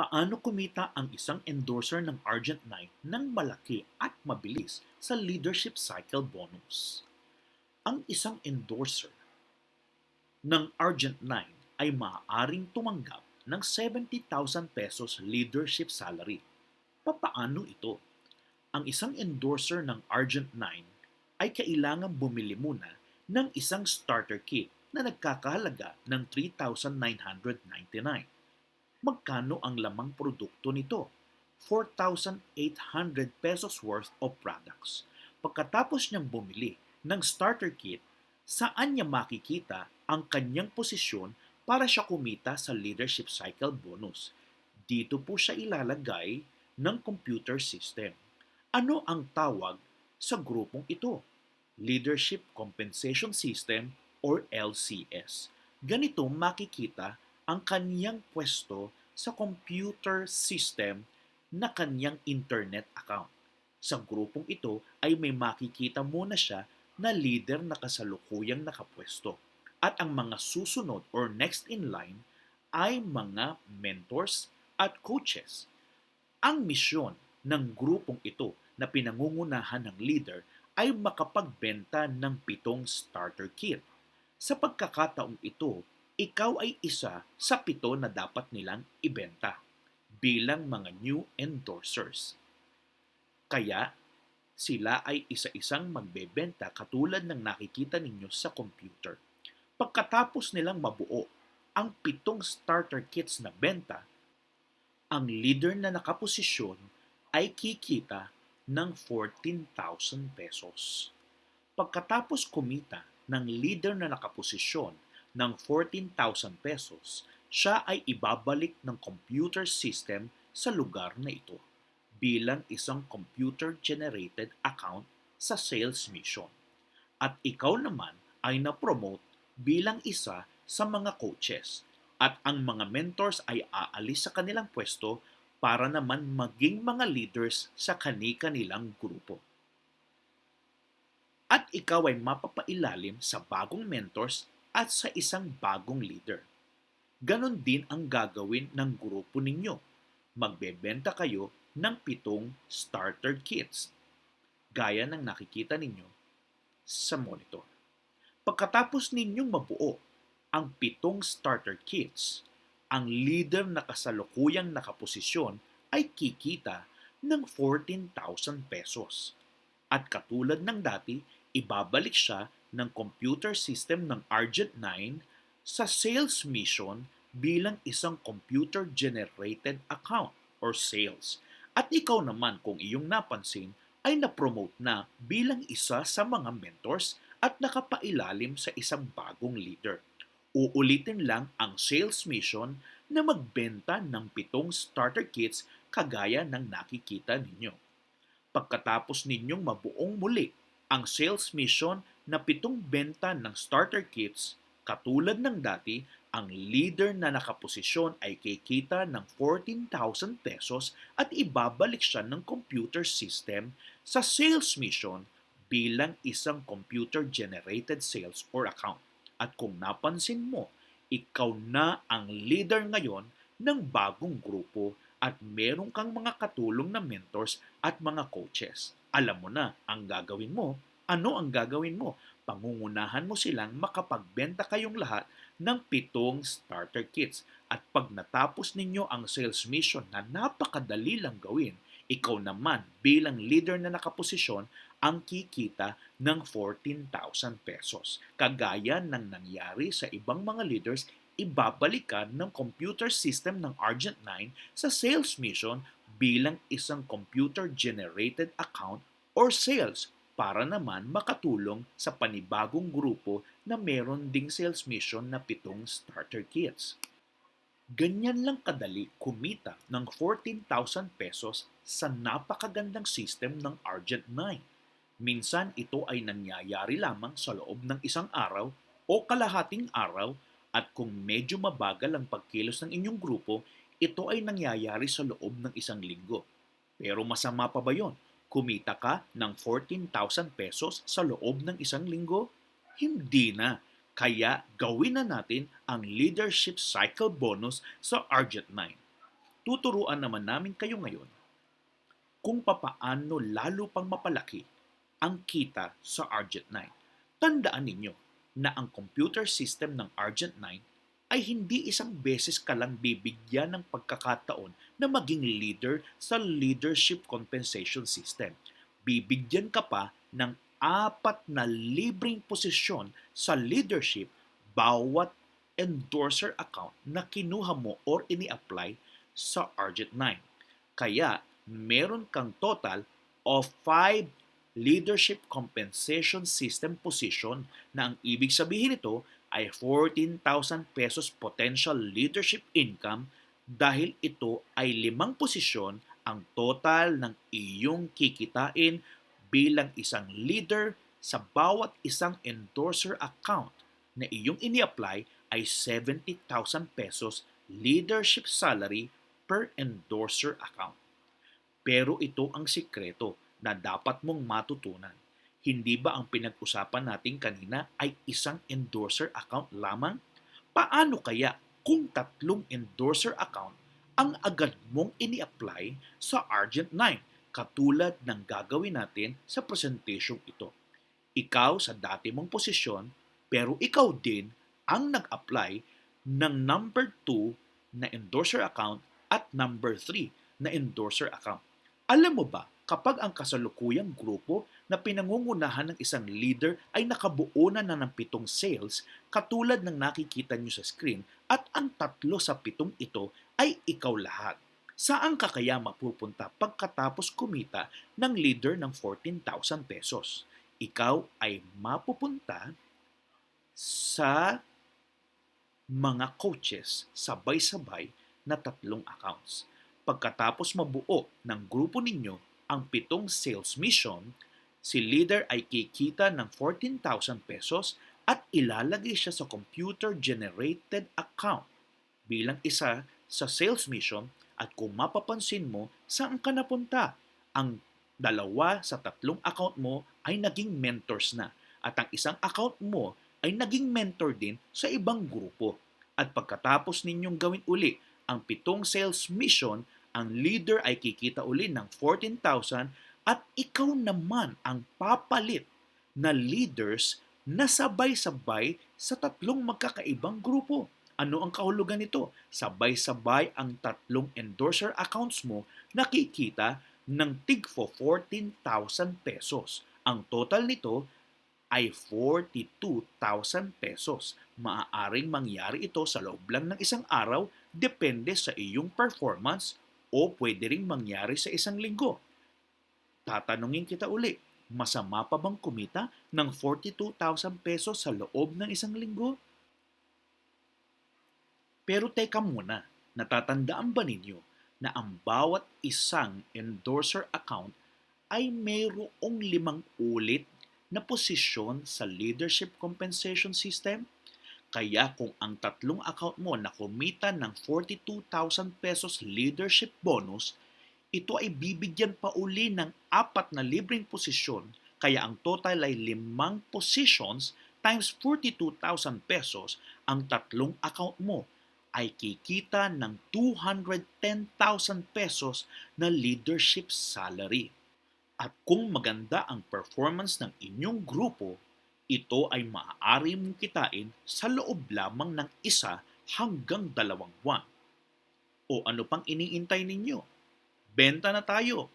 Paano kumita ang isang endorser ng Argent9 ng malaki at mabilis sa leadership cycle bonus? Ang isang endorser ng Argent9 ay maaaring tumanggap ng 70,000 pesos leadership salary. Papaano ito? Ang isang endorser ng Argent9 ay kailangan bumili muna ng isang starter kit na nagkakahalaga ng 3,999. Magkano ang lamang produkto nito? 4,800 pesos worth of products. Pagkatapos niyang bumili ng starter kit, saan niya makikita ang kanyang posisyon para siya kumita sa leadership cycle bonus? Dito po siya ilalagay ng computer system. Ano ang tawag sa grupong ito? Leadership Compensation System or LCS. Ganito makikita ang kanyang pwesto sa computer system na kanyang internet account. Sa grupong ito ay may makikita muna siya na leader na kasalukuyang nakapwesto. At ang mga susunod or next in line ay mga mentors at coaches. Ang misyon ng grupong ito na pinangungunahan ng leader ay makapagbenta ng 7 starter kit. Sa pagkakataong ito, ikaw ay isa sa 7 na dapat nilang ibenta bilang mga new endorsers. Kaya sila ay isa-isang magbebenta katulad ng nakikita ninyo sa computer. Pagkatapos nilang mabuo ang 7 starter kits na benta, ang leader na nakaposisyon ay kikita ng 14,000 pesos. Pagkatapos kumita ng leader na nakaposisyon ng 14,000 pesos, siya ay ibabalik ng computer system sa lugar na ito bilang isang computer-generated account sa sales mission. At ikaw naman ay na-promote bilang isa sa mga coaches at ang mga mentors ay aalis sa kanilang pwesto para naman maging mga leaders sa kani-kanilang grupo. At ikaw ay mapapailalim sa bagong mentors at sa isang bagong leader. Ganon din ang gagawin ng grupo ninyo. Magbebenta kayo ng 7 starter kits, gaya ng nakikita ninyo sa monitor. Pagkatapos ninyong mabuo ang 7 starter kits, ang leader na kasalukuyang nakaposisyon ay kikita ng 14,000 pesos. At katulad ng dati, ibabalik siya ng computer system ng Argent9 sa sales mission bilang isang computer-generated account or sales. At ikaw naman, kung iyong napansin, ay na-promote na bilang isa sa mga mentors at nakapailalim sa isang bagong leader. Uulitin lang ang sales mission na magbenta ng 7 starter kits kagaya ng nakikita ninyo. Pagkatapos ninyong mabuong muli ang sales mission na 7 benta ng starter kits, katulad ng dati, ang leader na nakaposisyon ay kikita ng 14,000 pesos at ibabalik siya ng computer system sa sales mission bilang isang computer-generated sales or account. At kung napansin mo, ikaw na ang leader ngayon ng bagong grupo at meron kang mga katulong na mentors at mga coaches. Alam mo na ang gagawin mo. Ano ang gagawin mo? Pangungunahan mo silang makapagbenta kayong lahat ng 7 starter kits. At pag natapos ninyo ang sales mission na napakadali lang gawin, ikaw naman bilang leader na nakaposisyon ang kikita ng 14,000 pesos. Kagaya ng nangyari sa ibang mga leaders, ibabalikan ng computer system ng Argent9 sa sales mission bilang isang computer-generated account or sales para naman makatulong sa panibagong grupo na meron ding sales mission na 7 starter kits. Ganyan lang kadali kumita ng 14,000 pesos sa napakagandang system ng Argent9. Minsan ito ay nangyayari lamang sa loob ng isang araw o kalahating araw at kung medyo mabagal ang pagkilos ng inyong grupo, ito ay nangyayari sa loob ng isang linggo. Pero masama pa ba yon? Kumita ka ng 14,000 pesos sa loob ng isang linggo? Hindi na. Kaya gawin na natin ang leadership cycle bonus sa Argent9. Tuturuan naman namin kayo ngayon kung papaano lalo pang mapalaki ang kita sa Argent9. Tandaan ninyo na ang computer system ng Argent9 ay hindi isang beses ka lang bibigyan ng pagkakataon na maging leader sa leadership compensation system. Bibigyan ka pa ng 4 na libreng posisyon sa leadership bawat endorser account na kinuha mo or ini-apply sa Argent9. Kaya meron kang total of 5 leadership compensation system position na ang ibig sabihin nito ay 14,000 pesos potential leadership income dahil ito ay 5 posisyon ang total ng iyong kikitain bilang isang leader sa bawat isang endorser account na iyong ini-apply ay 70,000 pesos leadership salary per endorser account. Pero ito ang sikreto na dapat mong matutunan. Hindi ba ang pinag-usapan natin kanina ay isang endorser account lamang? Paano kaya kung 3 endorser account ang agad mong ini-apply sa Argent9 katulad ng gagawin natin sa presentation ito? Ikaw sa dati mong posisyon pero ikaw din ang nag-apply ng number 2 na endorser account at number 3 na endorser account. Alam mo ba, kapag ang kasalukuyang grupo na pinangungunahan ng isang leader ay nakabuo na ng 7 sales, katulad ng nakikita nyo sa screen, at ang 3 sa 7 ito ay ikaw lahat. Saan ka kaya mapupunta pagkatapos kumita ng leader ng 14,000 pesos? Ikaw ay mapupunta sa mga coaches sabay-sabay na 3 accounts. Pagkatapos mabuo ng grupo ninyo ang 7 sales mission, si leader ay kikita ng 14,000 pesos at ilalagay siya sa computer-generated account bilang isa sa sales mission. At kung mapapansin mo, saan ka napunta? Ang 2 sa 3 account mo ay naging mentors na at ang isang account mo ay naging mentor din sa ibang grupo. At pagkatapos ninyong gawin uli ang 7 sales mission, ang leader ay kikita uli ng 14,000 at ikaw naman ang papalit na leaders na sabay-sabay sa 3 magkakaibang grupo. Ano ang kahulugan nito? Sabay-sabay ang 3 endorser accounts mo nakikita ng tig 14,000 pesos. Ang total nito ay 42,000 pesos. Maaaring mangyari ito sa loob lang ng isang araw, depende sa iyong performance, o pwede ring mangyari sa isang linggo. Tatanungin kita uli, masama pa bang kumita ng 42,000 pesos sa loob ng isang linggo? Pero teka muna, natatandaan ba ninyo na ang bawat isang endorser account ay mayroong 5 ulit na posisyon sa leadership compensation system? Kaya kung ang 3 account mo na kumita ng 42,000 pesos leadership bonus, ito ay bibigyan pa uli ng 4 na libreng posisyon, kaya ang total ay 5 positions times 42,000 pesos. Ang 3 account mo ay kikita ng 210,000 pesos na leadership salary. At kung maganda ang performance ng inyong grupo, ito ay maaari mong kitain sa loob lamang ng 1 hanggang 2 buwan. O ano pang iniintay ninyo? Benta na tayo!